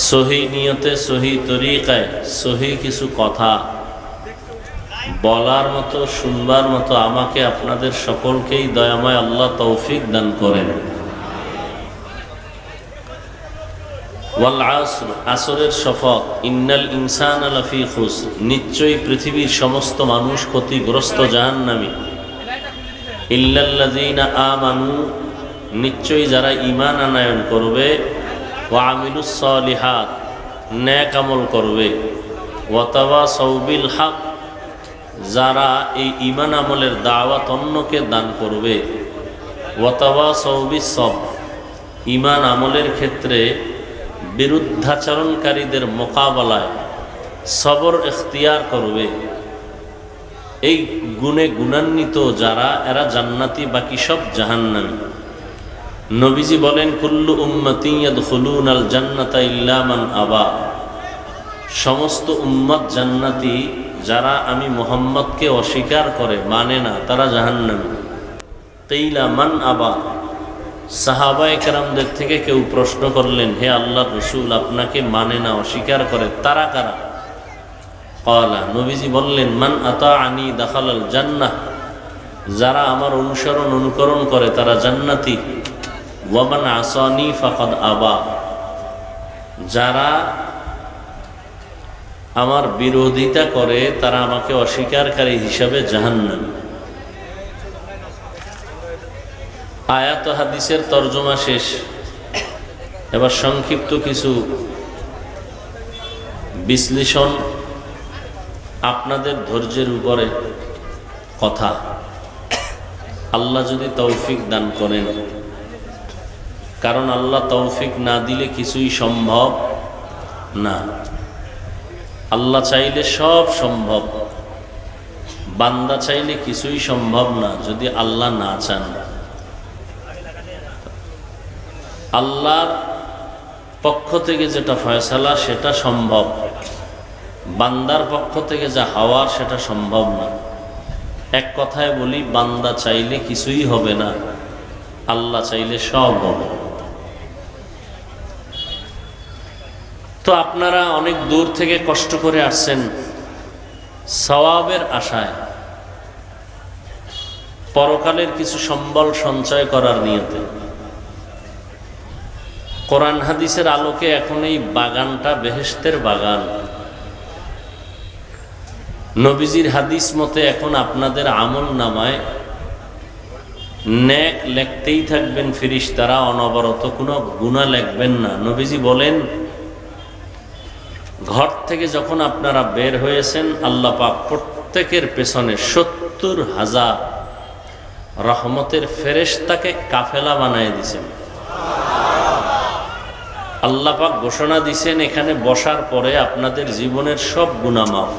সহি নিয়তে, সহি তরিকায়, সহি কিছু কথা বলার মতো, শুনবার মতো আমাকে আপনাদের সকলকেই দয়াময় আল্লাহ তৌফিক দান করেন। ওয়াল আসর, আসরের শপথ, ইন্নাল ইনসানা লাফি খুসর, নিশ্চয়ই পৃথিবীর সমস্ত মানুষ ক্ষতিগ্রস্ত, জাহান্নামী। ইল্লাল্লাযীনা আমানু, নিশ্চয়ই যারা ঈমান আনয়ন করবে, ওয়া আমিলুস সালিহাত, নেক আমল করবে, ওয়া তাওয়াসাউ বিল হক, যারা এই ঈমান আমলের দাওয়াত অন্যকে দান করবে, ওয়া তাওয়াসাউ বিস সবর, ঈমান আমলের ক্ষেত্রে বিরুদ্ধাচরণকারীদের মোকাবেলায় সবর ইখতিয়ার করবে, এই গুণে গুণান্বিত যারা, এরা জান্নাতি, বাকি সব জাহান্নামী। নবীজি বলেন, কুল্লু উম্মতি ইয়াদখুলুনাল জান্নাতা ইল্লা মান আবা, সমস্ত উম্মত জান্নাতি, যারা আমি মুহাম্মদকে অস্বীকার করে, মানে না, তারা জাহান্নামী। কিলা মান আবা, সাহাবায়ে কেরামদের থেকে কেউ প্রশ্ন করলেন, হে আল্লাহর রাসূল, আপনাকে মানে না, অস্বীকার করে, তারা কারা? ক্বালা, নবীজি বললেন, মান আতাআনি দাখালাল জান্নাহ, যারা আমার অনুসরণ অনুকরণ করে তারা জান্নাতি। ওয়া মান আসানি ফাকাদ আবা, যারা আমার বিরোধিতা করে তারা আমাকে অস্বীকারকারী হিসাবে জাহান্নামী। আয়াত হাদিসের তর্জমা শেষ, এবার সংক্ষিপ্ত কিছু বিশ্লেষণ, আপনাদের ধৈর্যের উপরে কথা। আল্লাহ যদি তৌফিক দান করেন, কারণ আল্লাহ তৌফিক না দিলে কিছুই সম্ভব না। আল্লাহ চাইলে সব সম্ভব, বান্দা চাইলে কিছুই সম্ভব না যদি আল্লাহ না চান। আল্লাহর পক্ষ থেকে যেটা ফয়সালা সেটা সম্ভব, বান্দার পক্ষ থেকে যা হওয়ার সেটা সম্ভব না। এক কথায় বলি, বান্দা চাইলে কিছুই হবে না, আল্লাহ চাইলে সব হবে। তো আপনারা অনেক দূর থেকে কষ্ট করে আসছেন সওয়াবের আশায়, পরকালের কিছু সম্বল সঞ্চয় করার নিয়তে। কোরআন হাদিসের আলোকে এখন এই বাগানটা বেহেশতের বাগান। নবীজির হাদিস মতে এখন আপনাদের আমল নামায় নেক লিখতেই থাকবেন ফেরেশতারা, অনবরত, কোনো গুনাহ লিখবেন না। নবীজি বলেন, ঘর থেকে যখন আপনারা বের হয়েছেন, আল্লাহ পাক প্রত্যেকের পেছনে ৭০,০০০ রহমতের ফেরেশতাকে কাফেলা বানায় দিয়েছেন। আল্লাহ পাক ঘোষণা দিয়েছেন, এখানে বসার পরে আপনাদের জীবনের সব গুনাহ মাফ।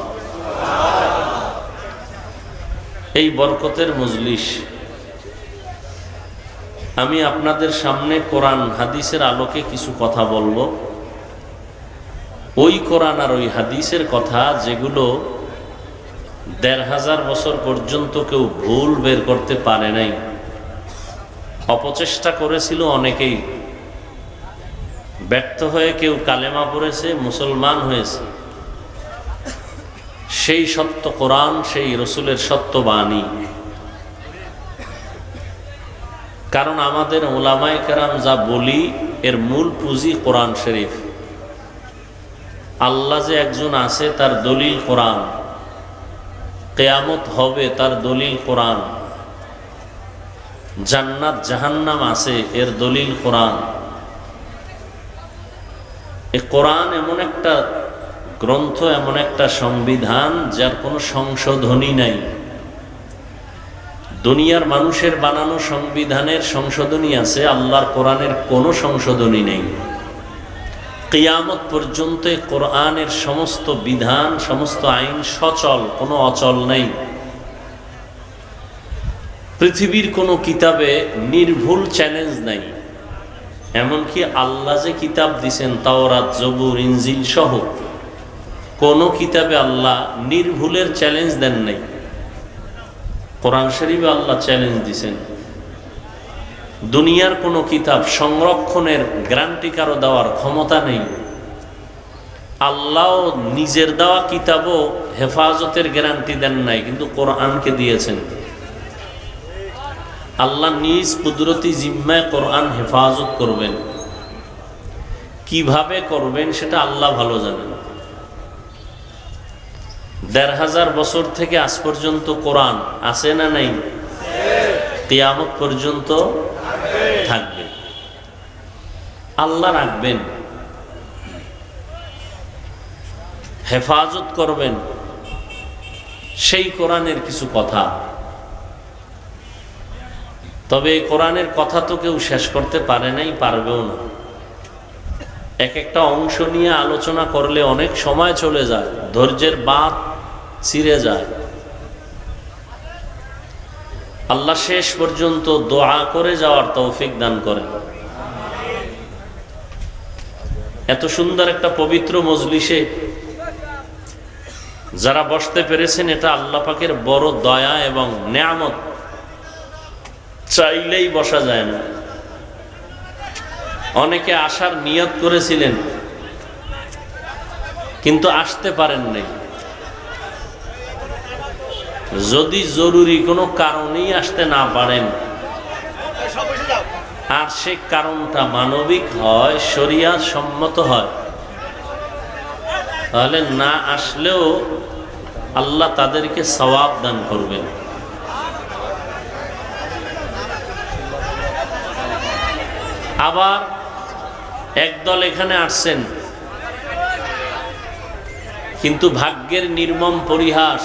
এই বরকতের মজলিস, আমি আপনাদের সামনে কোরআন হাদিসের আলোকে কিছু কথা বলবো। ওই কোরআন আর ওই হাদিসের কথা যেগুলো ১৫০০ বছর পর্যন্ত কেউ ভুল বের করতে পারে নাই, অপচেষ্টা করেছিল অনেকেই, ব্যর্থ হয়ে কেউ কালেমা পড়েছে, মুসলমান হয়েছে। সেই সত্য কোরআন, সেই রসুলের সত্য বাণী। কারণ আমাদের উলামায়ে কেরাম যা বলি, এর মূল পুঁজি কোরআন শরীফ। আল্লাহ যে একজন আছে তার দলিল কোরআন, কিয়ামত হবে তার দলিল কোরআন, জান্নাত জাহান্নাম আছে এর দলিল কোরআন। এই কোরআন এমন একটা গ্রন্থ, এমন একটা সংবিধান যার কোনো সংশোধনী নাই। দুনিয়ার মানুষের বানানো সংবিধানের সংশোধনী আছে, আল্লাহর কোরআনের কোনো সংশোধনী নেই। কিয়ামত পর্যন্ত কোরআনের সমস্ত বিধান, সমস্ত আইন সচল, কোনো অচল নেই। পৃথিবীর কোনো কিতাবে নির্ভুল চ্যালেঞ্জ নাই। এমনকি আল্লাহ যে কিতাব দিছেন, তাওরাত, জবুর, ইনজিল সহ, কোনো কিতাবে আল্লাহ নির্ভুলের চ্যালেঞ্জ দেন নাই। কোরআন শরীফে আল্লাহ চ্যালেঞ্জ দিছেন। দুনিয়ার কোনো কিতাব সংরক্ষণের গ্যারান্টি কারো দেওয়ার ক্ষমতা নেই। আল্লাহ নিজের দেওয়া কিতাবও হেফাজতের গ্যারান্টি দেন নাই, কিন্তু কোরআনকে দিয়েছেন। আল্লাহ নিজ কুদরতি জিম্মায় কোরআন হেফাজত করবেন, কিভাবে করবেন সেটা আল্লাহ ভালো জানেন। ১৫০০ বছর থেকে আজ পর্যন্ত কোরআন আছে না নাই? কিয়ামত পর্যন্ত থাকবে। আল্লাহ রাখবেন, হেফাজত করবেন, সেই কোরআনের কিছু কথা। তবে এই কোরআনের কথা তো কেউ শেষ করতে পারে নাই, পারবেও না। এক একটা অংশ নিয়ে আলোচনা করলে অনেক সময় চলে যায়, ধৈর্যের বাঁধ ছিঁড়ে যায়। আল্লাহ শেষ পর্যন্ত দোয়া করে যাওয়ার তৌফিক দান করেন। এত সুন্দর একটা পবিত্র মজলিসে যারা বসতে পেরেছেন, এটা আল্লাহ পাকের বড় দয়া এবং নেয়ামত। চাইলেই বসা যায় না। অনেকে আসার নিয়ত করেছিলেন কিন্তু আসতে পারেন নাই। যদি জরুরি কোনো কারণেই আসতে না পারেন, আর সে কারণটা মানবিক হয়, শরিয়াত সম্মত হয়, তাহলে না আসলেও আল্লাহ তাদেরকে সওয়াব দান করবেন। আবার একদল এখানে আসছেন, কিন্তু ভাগ্যের নির্মম পরিহাস,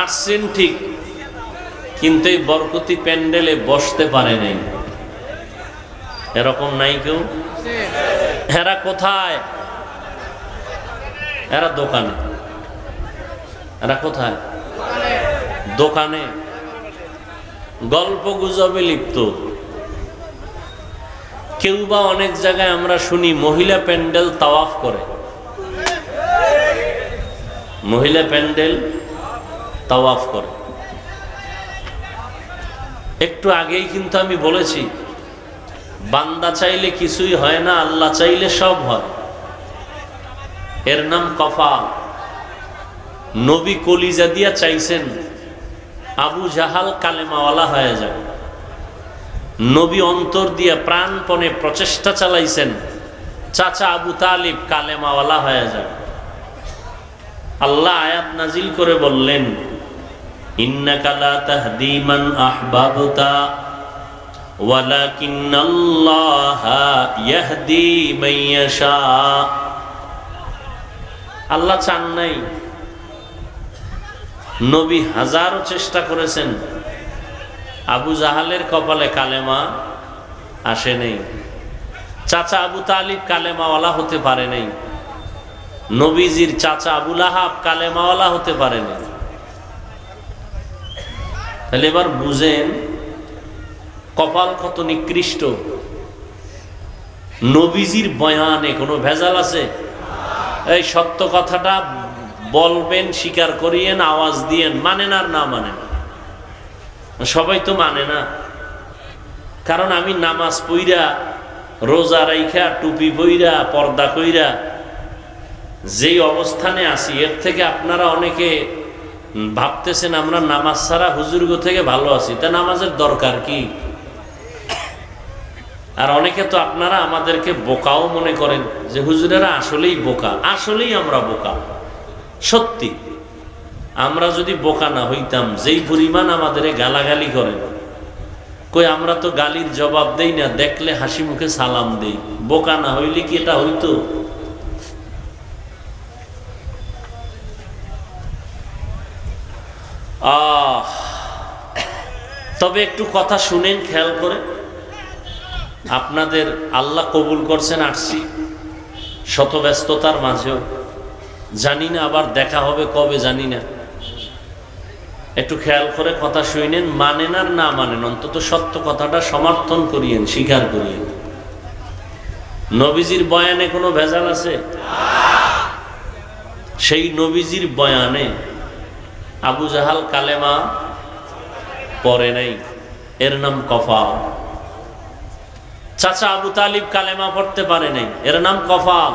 আসছেন ঠিক কিন্তু এই বরকতি প্যান্ডেলে বসতে পারে নাই। এরকম নাই কেউ? এরা কোথায়? এরা দোকানে। এরা কোথায়? দোকানে গল্প গুজবে লিপ্ত। কেউ বা অনেক জায়গায় আমরা শুনি মহিলা প্যান্ডেল তাওয়াফ করে। মহিলা প্যান্ডেল তাওয়াফ করে। একটু আগেই কিন্তু আমি বলেছি, বান্দা চাইলে কিছুই হয় না, আল্লাহ চাইলে সব হয়। এর নাম কফাল। নবী কলিজা দিয়া চাইছেন আবু জাহাল কালেমাওয়ালা হয়ে যাবে। নবী অন্তর দিয়া প্রাণপণে প্রচেষ্টা চালাইছেন চাচা আবু তালিব কালেমাওয়ালা হয়ে যাবে। আল্লাহ আয়াত নাজিল করে বললেন, ইন্নাকা লা তাহদি মান আহবাবতা ওয়ালাকিন্নাল্লাহা ইয়াহদি মান ইয়াশা। আল্লাহ চান নাই। নবী হাজারো চেষ্টা করেছেন, আবু জাহালের কপালে কালেমা আসে নাই। চাচা আবু তালিব কালেমাওয়ালা হতে পারে নাই। নবীজির চাচা আবু লাহাব কালেমাওয়ালা হতে পারে নাই। তাহলে এবার বুঝেন কপাল কত নিকৃষ্ট। নবীজির বয়ানে কোনো ভেজাল আছে? এই সত্য কথাটা বলবেন, স্বীকার করিয়েন, আওয়াজ দিয়েন, মানেন আর না মানেন। সবাই তো মানে না। কারণ আমি নামাজ পইরা, রোজা রাইখা, টুপি পইরা, পর্দা কইরা যেই অবস্থানে আছি, এর থেকে আপনারা অনেকে ভাবতেছেন আমরা নামাজ ছাড়া হুজুরগো থেকে ভালো আছি, তা নামাজের দরকার কি? আর অনেকে তো আপনারা আমাদেরকে বোকাও মনে করেন যে হুজুরেরা আসলেই বোকা। আসলেই আমরা বোকা, সত্যি। আমরা যদি বোকা না হইতাম, যেই পরিমাণ আমাদের গালাগালি করেন, কই আমরা তো গালির জবাব দেই না, দেখলে হাসি মুখে সালাম দেই। বোকা না হইলে কি এটা হইতো? তবে একটু কথা শুনেন খেয়াল করে। আপনাদের আল্লাহ কবুল করছেন, আসছি শত ব্যস্ততার মাঝেও। জানি না আবার দেখা হবে কবে, জানি না। একটু খেয়াল করে কথা শুনেন, মানেন আর না মানেন, অন্তত সত্য কথাটা সমর্থন করিয়েন, স্বীকার করিয়েন। নবীজির বয়ানে কোনো ভেজাল আছে? সেই নবীজির বয়ানে আবু জাহাল কালেমা পড়ে নাই, এর নাম কফা। চাচা আবু তালিব কালেমা পড়তে পারে নাই, এর নাম কফাল।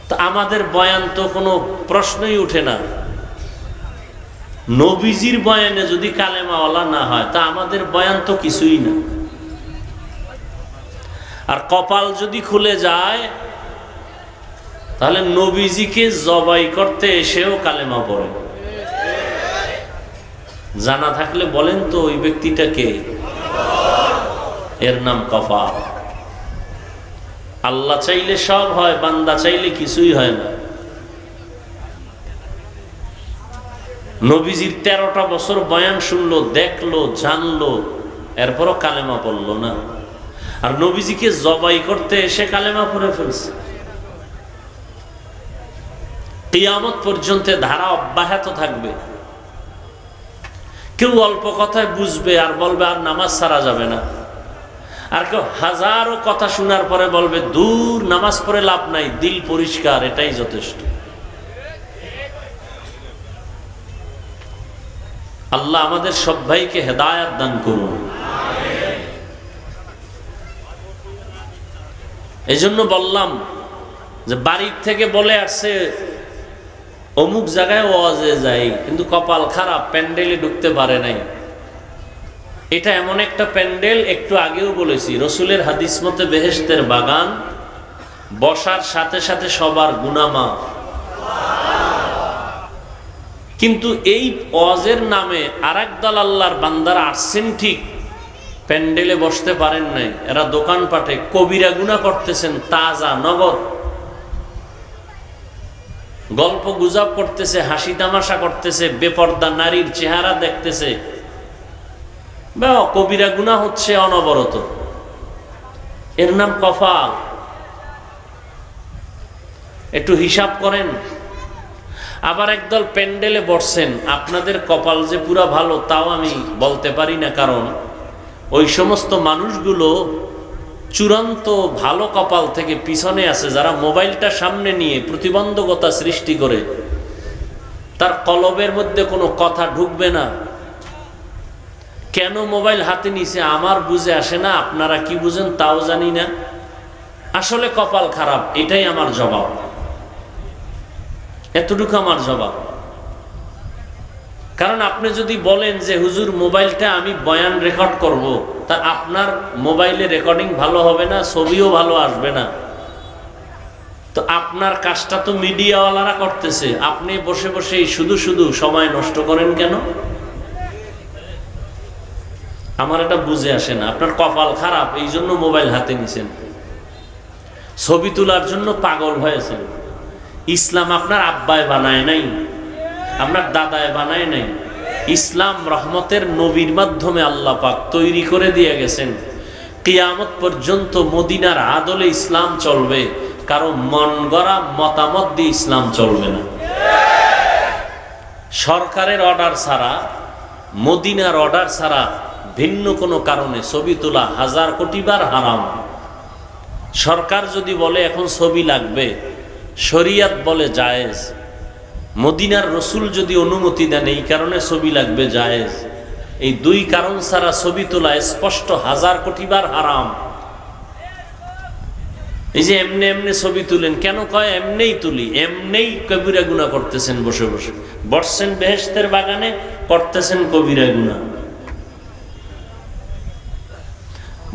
তা আমাদের বয়ান তো কোনো প্রশ্নই উঠে না। নবীজির বয়ানে যদি কালেমাওয়ালা না হয় তা আমাদের বয়ান তো কিছুই না। আর কপাল যদি খুলে যায় তাহলে নবীজিকে জবাই করতে এসেও কালেমা পড়ে। জানা থাকলে বলেন তো ওই ব্যক্তিটাকে, এর নাম কপাল। আল্লাহ চাইলে সব হয়, বান্দা চাইলে কিছুই হয় না। নবীজির 13টা বছর বয়ান শুনলো, দেখলো, জানলো, এরপরও কালেমা পড়লো না। আর নবীজিকে জবাই করতে এসে কালেমা পড়ে ফেলছে। কিয়ামত পর্যন্ত ধারা অব্যাহত থাকবে। কেউ অল্প কথায় বুঝবে আর বলবে আর নামাজ ছাড়া যাবে না, আর কেউ হাজারো কথা শোনার পরে বলবে দূর, নামাজ পড়ে লাভ নাই, দিল পরিষ্কার, এটাই যথেষ্ট। আল্লাহ আমাদের সব ভাইকে হেদায়েত দান করুন। এই জন্য বললাম যে বাড়ির থেকে বলে আসছে অমুক জায়গায় ওয়াজে যাই, কিন্তু কপাল খারাপ, প্যান্ডেলে ঢুকতে পারে নাই। এটা এমন একটা প্যান্ডেল, একটু আগেও বলেছি, রসুলের হাদিস মতে বেহেশতের বাগান, বসার সাথে সাথে সবার গুনাহ মাফ। কিন্তু এই ওয়াজের নামে আরেক দল আল্লাহর বান্দারা আসছেন ঠিক, প্যান্ডেলে বসতে পারেন নাই। এরা দোকানপাটে কবিরা গুনাহ করতেছেন, তাজা নগদ গল্প গুজব করতেছে, হাসি তামাশা করতেছে, বেপর্দা নারীর চেহারা দেখতেছে, বা কবিরা গুনাহ হচ্ছে অনবরত। এর নাম কফাল। একটু হিসাব করেন। আবার একদল প্যান্ডেলে বসছেন, আপনাদের কপাল যে পুরা ভালো তাও আমি বলতে পারি না, কারণ ওই সমস্ত মানুষগুলো চূড়ান্ত ভালো কপাল থেকে পিছনে আছে, যারা মোবাইলটা সামনে নিয়ে প্রতিবন্ধকতা সৃষ্টি করে, তার কলবের মধ্যে কোনো কথা ঢুকবে না। কেন মোবাইল হাতে নিছে আমার বুঝে আসে না, আপনারা কি বুঝেন তাও জানি না। আসলে কপাল খারাপ, এটাই আমার জবাব, এতটুকু আমার জবাব। কারণ আপনি যদি বলেন যে হুজুর মোবাইলটা আমি বয়ান রেকর্ড করব, তা আপনার মোবাইলে রেকর্ডিং ভালো হবে না, ছবিও ভালো আসবে না। তো আপনার কাজটা তো মিডিয়াওয়ালারা করতেছে, আপনি বসে বসে শুধু শুধু সময় নষ্ট করেন কেন? আমার এটা বুঝে আসে না। আপনার কপাল খারাপ, এই জন্য মোবাইল হাতে নিছেন, ছবি তোলার জন্য পাগল হয়েছেন। ইসলাম আপনার আব্বায় বানায় নাই, আপনার দাদায় বানায় নাই। ইসলাম রহমতের নবীর মাধ্যমে আল্লাহ পাক তৈরি করে দিয়ে গেছেন। কিয়ামত পর্যন্ত মদিনার আদলে ইসলাম চলবে, কারো মন গড়া মতামত দিয়ে ইসলাম চলবে না। সরকারের অর্ডার ছাড়া, মদিনার অর্ডার ছাড়া ভিন্ন কোনো কারণে ছবি তোলা 1000 কোটি বার হারাম। সরকার যদি বলে এখন ছবি লাগবে, শরিয়ত বলে জায়েজ। মদিনার রসুল যদি অনুমতি দেন এই কারণে ছবি লাগবে, জায়েজ। এই দুই কারণ ছাড়া ছবি তোলা স্পষ্ট 1000 কোটি বার হারাম। এই যে এমনি এমনি ছবি তুলেন, কেন কয় এমনিই তুলি, এমনিই কবিরা গুনাহ করতেছেন, বসে বসে বসছেন বেহেশতের বাগানে, করতেছেন কবিরা গুনাহ।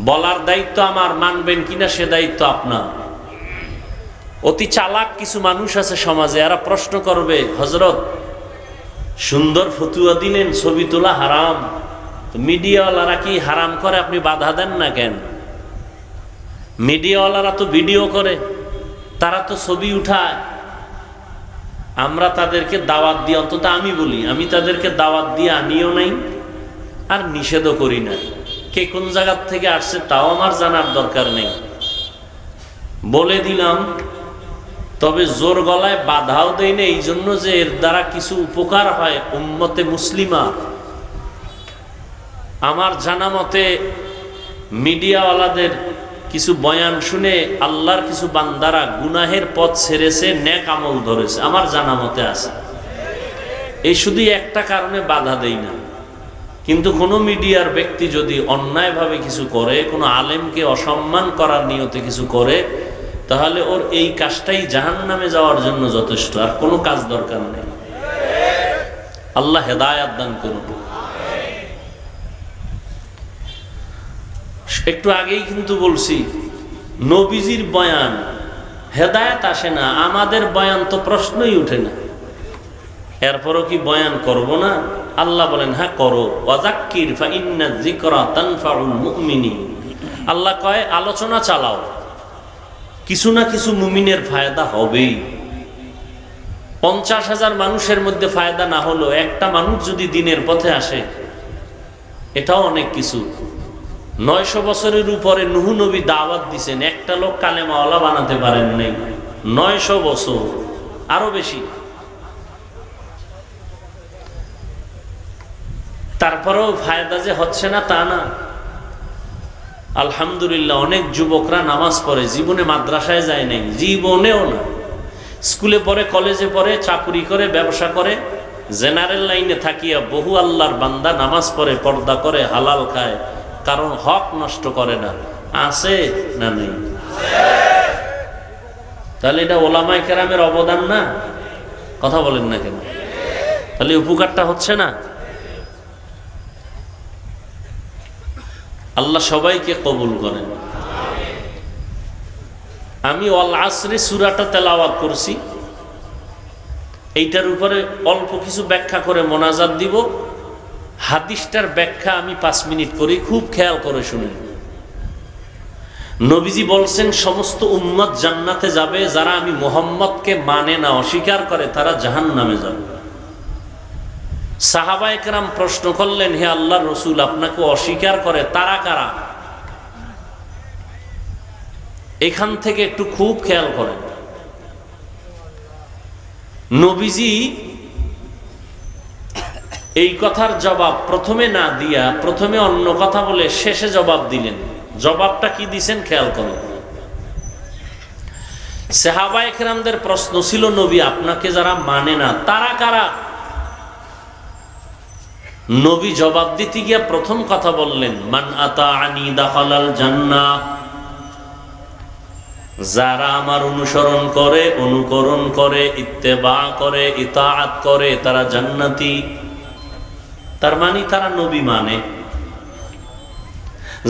বলার দায়িত্ব আমার, মানবেন কিনা সে দায়িত্ব আপনার। অতি চালাক কিছু মানুষ আছে সমাজে, এরা প্রশ্ন করবে, হযরত সুন্দর ফতুয়া দিলেন ছবি তোলা হারাম, মিডিয়াওয়ালারা কি হারাম করে, আপনি বাধা দেন না কেন? মিডিয়াওয়ালারা তো ভিডিও করে, তারা তো ছবি উঠায়। আমরা তাদেরকে দাওয়াত দিয়ে, অন্তত আমি বলি, আমি তাদেরকে দাওয়াত দিয়ে আনিও নাই আর নিষেধও করি না। কে কোন জায়গার থেকে আসছে তাও আমার জানার দরকার নেই, বলে দিলাম। তবে জোর গলায় বাধাও দেয় না, এই জন্য যে এর দ্বারা কিছু উপকার হয় উম্মতে মুসলিমা। আমার জানা মতে মিডিয়াওয়ালাদের কিছু বয়ান শুনে আল্লাহর কিছু বান্দারা গুনাহের পথ ছেড়েছে, নেক আমল ধরেছে, আমার জানা মতে আছে। এই শুধু একটা কারণে বাধা দেই না, কিন্তু কোনো মিডিয়ার ব্যক্তি যদি অন্যায়ভাবে কিছু করে, কোনো আলেমকে অসম্মান করার নিয়তে কিছু করে, তাহলে ওর এই কাজটাই জাহান্নামে যাওয়ার জন্য যথেষ্ট, আর কোনো কাজ দরকার নেই। আল্লাহ হেদায়াত দান করুন। একটু আগেই কিন্তু বলছি, নবীজির বয়ান হেদায়াত আসে না, আমাদের বয়ান তো প্রশ্নই উঠে না। এরপরও কি বয়ান করব না? আল্লাহ বলেন হ্যাঁ করো, ওয়াযাক্কির ফাইন্না যিকরা তানফাউল মুমিনিন। আল্লাহ কয় আলোচনা চালাও, কিছু না কিছু মুমিনের ফায়দা হবেই। 50,000 মানুষের মধ্যে ফায়দা না হলো একটা মানুষ যদি দিনের পথে আসে, এটাও অনেক কিছু। 900 বছরের উপরে নূহ নবী দাওয়াত দিছেন, একটা লোক কালেমাওয়ালা বানাতে পারেন নাই। 900 বছর, আরো বেশি। তারপরেও ফায়দা যে হচ্ছে না তা না। আলহামদুলিল্লাহ, অনেক যুবকরা নামাজ পড়ে, জীবনে মাদ্রাসায় যায় নাই, জীবনেও না। স্কুলে পড়ে, কলেজে পড়ে, চাকরি করে, ব্যবসা করে, জেনারেল লাইনে থাকিয়া বহু আল্লাহর বান্দা নামাজ পড়ে, পর্দা করে, হালাল খায়, কারণ হক নষ্ট করে না। আছে না নেই? তাহলে এটা ওলামায়ে কেরামের অবদান না? কথা বলেন না কেন? তাহলে উপকারটা হচ্ছে না? আল্লাহ সবাইকে কবুল করেন। আমি ওয়াল আসরি সূরাটা তেলাওয়াত করছি, এইটার উপরে অল্প কিছু ব্যাখ্যা করে মোনাজাত দিব। হাদিসটার ব্যাখ্যা আমি 5 মিনিট করি, খুব খেয়াল করে শুনেন। নবীজি বলছেন সমস্ত উম্মত জান্নাতে যাবে, যারা আমি মুহাম্মদকে মানে না, অস্বীকার করে, তারা জাহান্নামে যাবে। সাহাবায়ে কেরাম প্রশ্ন করলেন, হে আল্লাহর রাসূল, আপনাকে অস্বীকার করে তারা কারা? এখান থেকে একটু খুব খেয়াল করেন। নবীজি এই কথার জবাব প্রথমে না দিয়া, প্রথমে অন্য কথা বলে শেষে জবাব দিলেন। জবাবটা কি দিছেন খেয়াল করেন। সাহাবায়ে কেরামদের প্রশ্ন ছিল, নবী আপনাকে যারা মানে না তারা কারা? নবী জবাব দিতে গিয়া প্রথম কথা বললেন, মান আতাআনি দাখালাল জান্নাহ। যারা আমার অনুসরণ করে, অনুকরণ করে, ইত্তেবা করে, ইতাআত করে, তারা জান্নাতি। তার মানে তারা নবী মানে।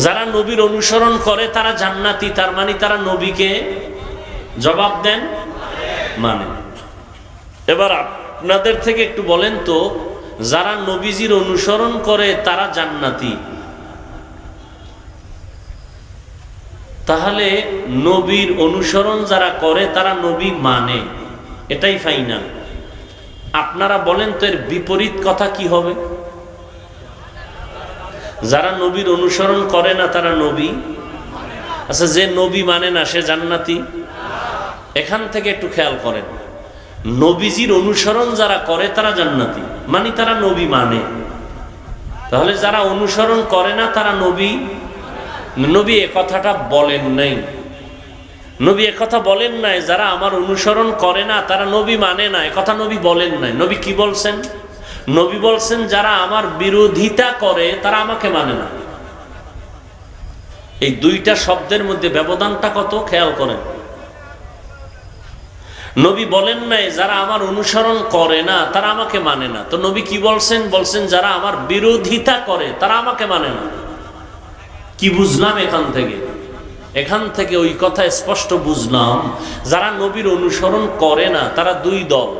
যারা নবীর অনুসরণ করে তারা জান্নাতি, তার মানে তারা নবীকে জবাব দেন মানে। এবার আপনাদের থেকে একটু বলেন তো, যারা নবীজির অনুসরণ করে তারা জান্নাতি, তাহলে নবীর অনুসরণ যারা করে তারা নবী মানে, এটাই ফাইনাল। আপনারা বলেন তো এর বিপরীত কথা কি হবে? যারা নবীর অনুসরণ করে না তারা নবী, আচ্ছা যে নবী মানে না সে জান্নাতি? এখান থেকে একটু খেয়াল করেন, নবীজির অনুসরণ যারা করে তারা জান্নাতি, মানে তারা নবী মানে। তাহলে যারা অনুসরণ করে না তারা নবী? নবী এ কথাটা বলেন নাই। নবী এ কথা বলেন নাই যারা আমার অনুসরণ করে না তারা নবী মানে না, এ কথা নবী বলেন নাই। নবী কি বলছেন? নবী বলছেন যারা আমার বিরোধিতা করে তারা আমাকে মানে না। এই দুইটা শব্দের মধ্যে ব্যবধানটা কত খেয়াল করেন। নবী বলেন নাই যারা আমার অনুসরণ করে না তারা আমাকে মানে না, তো নবী কি বলছেন? বলছেন যারা আমার বিরোধিতা করে তারা আমাকে মানে না। কি বুঝলাম এখান থেকে? এখান থেকে ওই কথা স্পষ্ট বুঝলাম, যারা নবীর অনুসরণ করে না তারা দুই দল।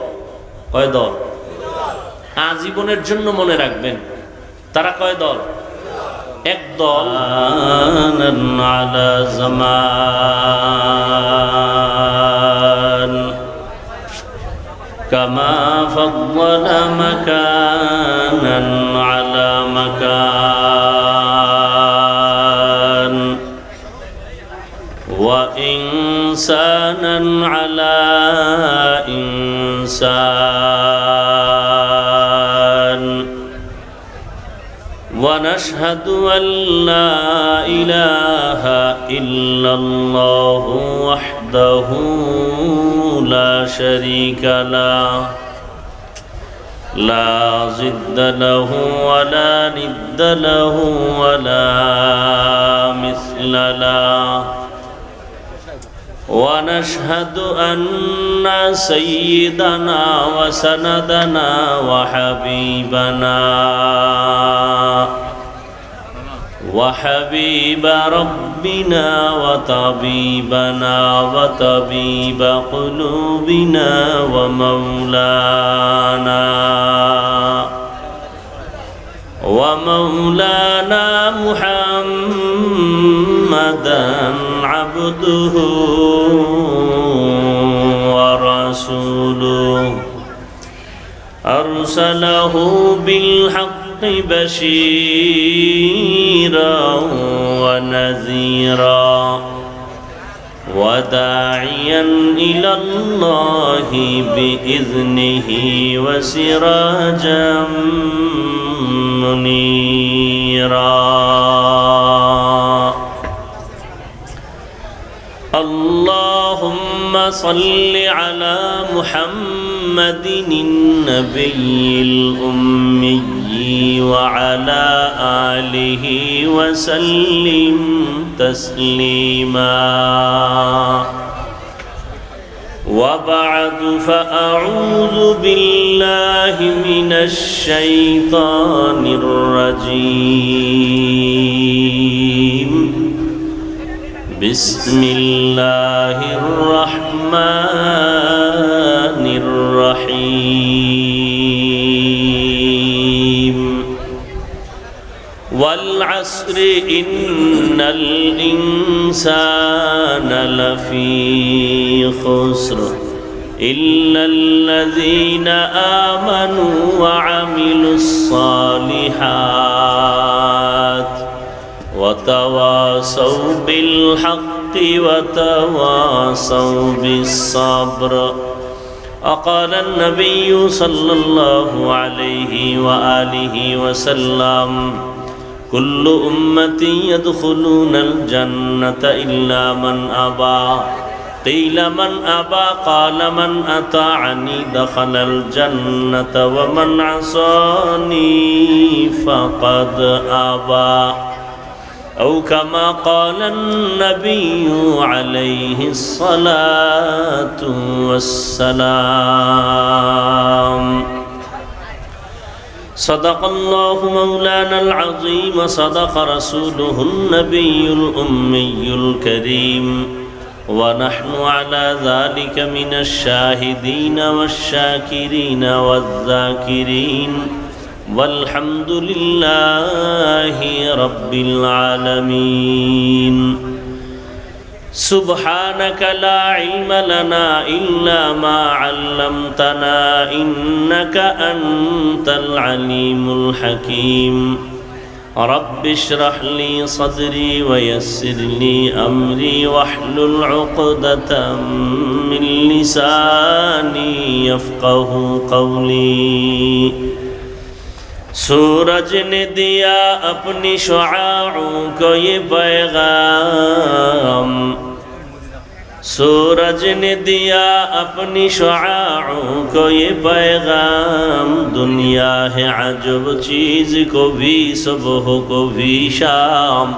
কয় দল? আজীবনের জন্য মনে রাখবেন, তারা কয় দল? এক দল আলা জামান কামা ফাদ্দালা মাকানান আলা মাকান ওয়া ইনসানান আলা ইনসান ওয়া নাশহাদু আল্লা ইলাহা ইল্লাল্লাহু ওয়াহদাহু লা শারীকা লাহু لا ضد له ولا ند له ولا مثل له ونشهد أن سيدنا وسندنا وحبيب ربنا وطبيبنا وطبيب قلوبنا ومولانا محمدا عبده ورسوله أرسله بالحق بشيرا ونذيرا وداعيا إلى الله بإذنه وسراجا منيرا اللهم صل على محمد النبي الأمي وعلى آله وسلم تسليما وبعد فأعوذ بالله من الشيطان الرجيم بسم الله الرحمن الرحيم والعصر إن الإنسان لفي خسر إلا الذين آمنوا وعملوا الصالحات وتواصوا بالحق وتواصوا بالصبر. وقال النبي صلى الله عليه وآله وسلم كل أمتي يدخلون الجنة إلا من أبى قيل من أبى قال من أطاعني دخل الجنة ومن عصاني فقد أبى أو كما قال النبي عليه الصلاة والسلام. صدق الله مولانا العظيم صدق رسوله النبي الأمي الكريم ونحن على ذلك من الشاهدين والشاكرين والذاكرين والحمد لله رب العالمين. سبحانك لا علم لنا إلا ما علمتنا إنك أنت العليم الحكيم. رب اشرح لي صدري ويسر لي أمري واحلل عقدة من لساني يفقه قولي. सूरज ने दिया अपनी शुआओं को ये पैगाम, सूरज ने दिया अपनी शुआओं को ये पैगाम। दुनिया है अजब चीज़ को भी सुबह को भी शाम,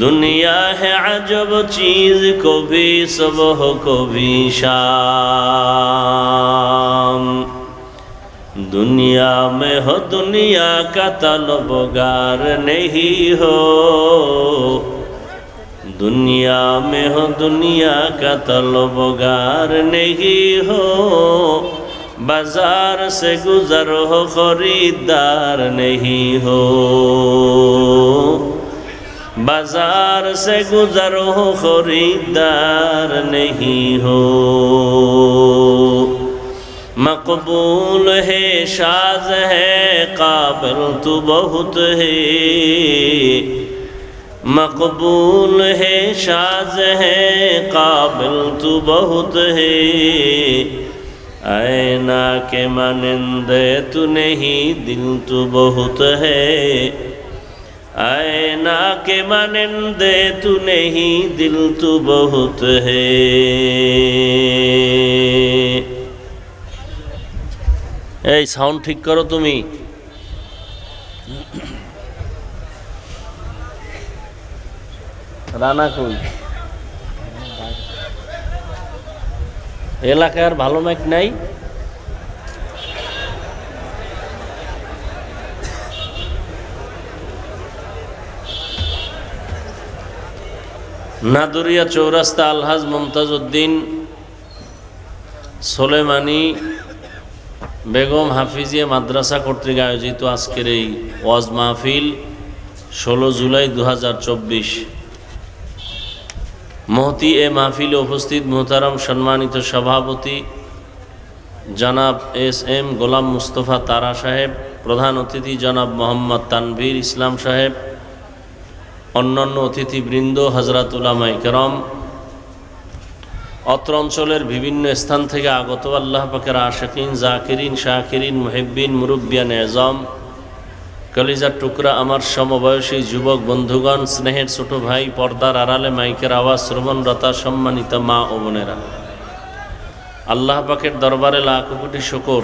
दुनिया है अजब चीज़ को भी सुबह को भी शाम। दुनिया में हो दुनिया का तलबगार नहीं हो, दुनिया में हो दुनिया का तलबगार नहीं हो। बाजार से गुजर हो खरीदार नहीं हो, बाजार से गुजर हो खरीदार नहीं हो। मकबूल है शाज है काबिल तू बहुत है, मकबूल है शाज है काबिल तू बहुत है। ऐना के मानिंदे तू नहीं दिल तू बहुत है, ऐना के मानिंदे तू नहीं दिल तू बहुत है। এই সাউন্ড ঠিক করো তুমি। রানা কই? এলাকার ভালো মাইক নাই? নাদুরিয়া চৌরাস্তা আলহাজ মুমতাজ উদ্দিন সোলেমানি বেগম হাফিজিয়া মাদ্রাসা কর্তৃক আয়োজিত আজকের এই ওয়াজ মাহফিল 16 জুলাই 2024। মহতি এ মাহফিলে উপস্থিত মোহতারাম সম্মানিত সভাপতি জনাব এস.এম. গোলাম মুস্তফা তারা সাহেব, প্রধান অতিথি জনাব মোহাম্মদ তানভীর ইসলাম সাহেব, অন্যান্য অতিথিবৃন্দ, হযরত উলামায়ে কেরাম, অত্র অঞ্চলের বিভিন্ন স্থান থেকে আগত আল্লাহ পাকের আশিকিন, জাকিরিন, শাকিরিন, মুহিব্বিন, মুরব্বিয়ান এজাম, কলিজার টুকরা আমার সমবয়সী যুবক বন্ধুগণ, স্নেহের ছোট ভাই, পর্দার আড়ালে মাইকের আওয়াজ শ্রবণরতা সম্মানিত মা ও বোনেরা, আল্লাহ পাকের দরবারে লাখ কোটি শুকর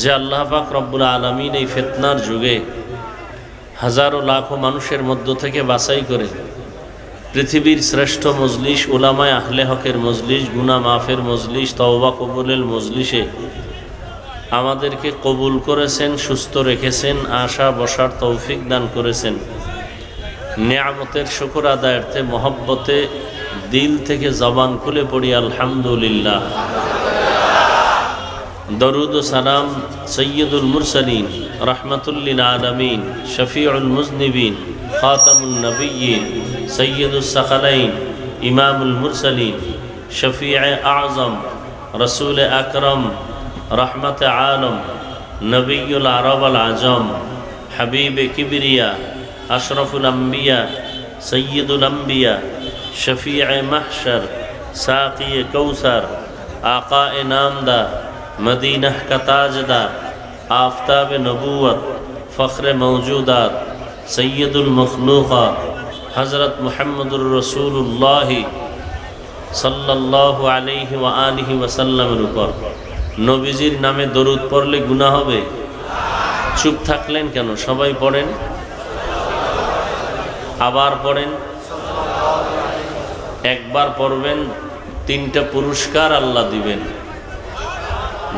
যে আল্লাহ পাক রব্বুল আলামিন এই ফিতনার যুগে হাজারো লাখো মানুষের মধ্য থেকে বাছাই করে পৃথিবীর শ্রেষ্ঠ মজলিস, উলামায়ে আহলে হকের মজলিস, গুনাহ মাফের মজলিস, তওবা কবুলের মজলিসে আমাদেরকে কবুল করেছেন, সুস্থ রেখেছেন, আশা বসার তৌফিক দান করেছেন। নিয়ামতের শুকর আদায়ার্থে মহব্বতে দিল থেকে জবান খুলে পড়ি আলহামদুলিল্লাহ। দরুদ ও সালাম সৈয়দুল মুরসালিন, রহমাতুল্লিল আলামিন, শফিউল মুজনিবিন, খাতামুন নবিয়্যিন, সৈয়দুস সাকালাইন, ইমামুল মুরসালিন, শফিয়ে আযম, রসুল আকরম, রহমত আলম, নবিয়ুল আরব আল আজম, হাবিব কিবরিয়া, আশরফুল আম্বিয়া, সৈয়দুল আম্বিয়া, শফিয়ে মাহশর, সাকিয়ে কৌসর, আকায়ে নামদার, মদিনাহ का ताजदार, आफताब नबूवत, फ़ख्र मौजूदात, सैयदुल मखलूक़ात, हज़रत मुहम्मदुर रसूलुल्लाह सल्लल्लाहु अलैहि व आलिहि वसल्लमेर উপর নবীজির নামে দরুদ পড়লে গুনাহ হবে? চুপ থাকলেন কেন? সবাই পড়েন, আবার পড়েন। একবার পড়বেন, 3টা পুরস্কার আল্লাহ দিবেন।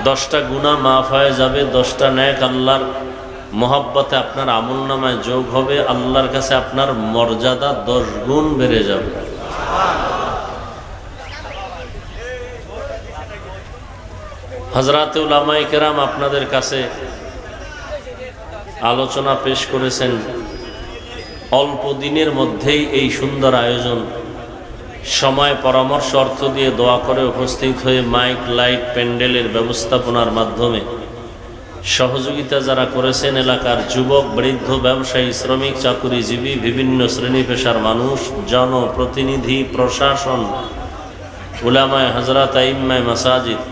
10টা গুনাহ মাফ হয়ে যাবে, 10টা নেক আল্লাহর মহব্বতে আপনার আমলনামায় যোগ হবে, আল্লাহর কাছে আপনার মর্যাদা 10 গুণ বেড়ে যাবে। হযরতে উলামায়ে কেরাম আপনাদের কাছে আলোচনা পেশ করেছেন। অল্প দিনের মধ্যেই এই সুন্দর আয়োজন, সময় পরামর্শ অর্থ দিয়ে দোয়া করে উপস্থিত হয়ে মাইক, লাইট, প্যান্ডেলের ব্যবস্থাপনার মাধ্যমে সহযোগিতা যারা করেছেন, এলাকার যুবক, বৃদ্ধ, ব্যবসায়ী, শ্রমিক, চাকুরিজীবী, বিভিন্ন শ্রেণী পেশার মানুষ, জনপ্রতিনিধি, প্রশাসন, উলামায়ে হযরত, আইম্মায়ে মাসাজিদ,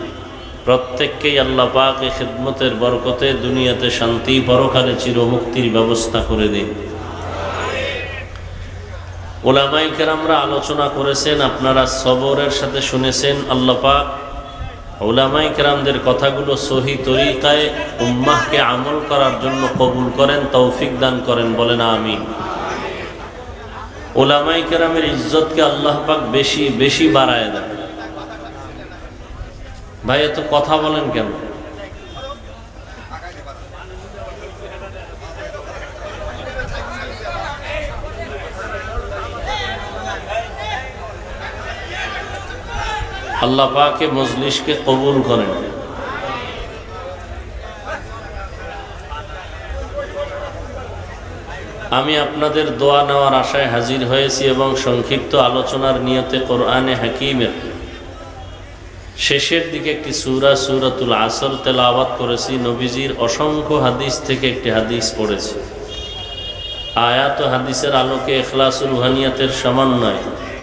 প্রত্যেককেই আল্লাহ পাক এই খিদমতের বরকতে দুনিয়াতে শান্তি, পরকালে চিরমুক্তির ব্যবস্থা করে দিন। উলামায়ে কেরামরা আলোচনা করেছেন, আপনারা সবরের সাথে শুনেছেন। আল্লাহ পাক উলামায়ে কেরামদের কথাগুলো সহি তরিকায় উম্মাহকে আমল করার জন্য কবুল করেন, তৌফিক দান করেন, বলেন আমিন। উলামায়ে কেরামের ইজ্জতকে আল্লাহ পাক বেশি বেশি বাড়ায় দেন। ভাই এত কথা বলেন কেন? আল্লাহ পাকে মজলিসকে কবুল করেন। আমি আপনাদের দোয়া নেওয়ার আশায় হাজির হয়েছি এবং সংক্ষিপ্ত আলোচনার নিয়তে কোরআনে হাকিমের শেষের দিকে একটি সূরা, সূরাতুল আসর তেলাওয়াত করেছি। নবীজির অসংখ্য হাদিস থেকে একটি হাদিস পড়েছি। আয়াত ও হাদিসের আলোকে ইখলাসুল রুহানিয়াতের সমন্বয়